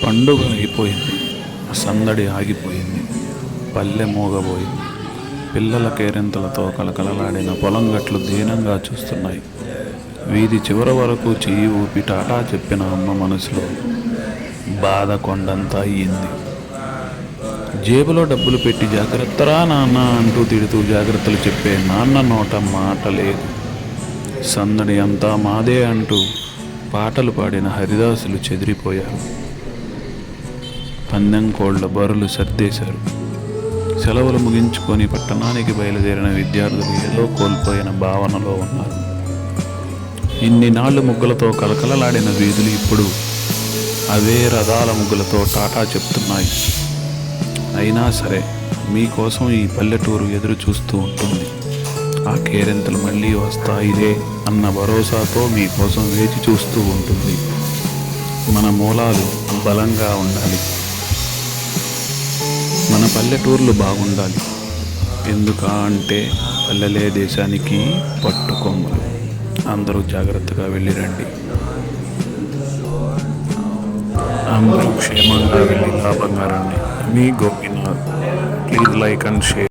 పండుగ అయిపోయింది. సందడి ఆగిపోయింది. పల్లె మూగబోయింది. పిల్లల కేరింతలతో కలకలలాడిన పొలం గట్లు దీనంగా చూస్తున్నాయి. వీధి చివర వరకు చెయ్యి ఊపి టాటా చెప్పిన అమ్మ మనసులో బాధ కొండంతా అయ్యింది. జేబులో డబ్బులు పెట్టి జాగ్రత్తరా నాన్న అంటూ తిడుతూ జాగ్రత్తలు చెప్పే నాన్న నోట మాట లేదు. సందడి అంతా మాదే అంటూ పాటలు పాడిన హరిదాసులు చెదిరిపోయారు. పందెం కోళ్ల బరులు సర్దేశారు. సెలవులు ముగించుకొని పట్టణానికి బయలుదేరిన విద్యార్థులు ఏదో కోల్పోయిన భావనలో ఉన్నారు. ఇన్ని నాళ్ళు ముగ్గులతో కలకలలాడిన వీధులు ఇప్పుడు అవే రథాల ముగ్గులతో టాటా చెప్తున్నాయి. అయినా సరే మీకోసం ఈ పల్లెటూరు ఎదురు చూస్తూ ఉంటుంది. ఆ కేరింతలు మళ్ళీ వస్తాయిలే అన్న భరోసాతో మీకోసం వేచి చూస్తూ ఉంటుంది. మన మూలాలు బలంగా ఉండాలి. మన పల్లెటూర్లు బాగుండాలి. ఎందుకంటే పల్లెలే దేశానికి పట్టుకొమ్మలు. అందరూ జాగ్రత్తగా వెళ్ళిరండి. అందరూ క్షేమంగా వెళ్ళి లాభంగా రండి. మీ Gopinath. Please like and share.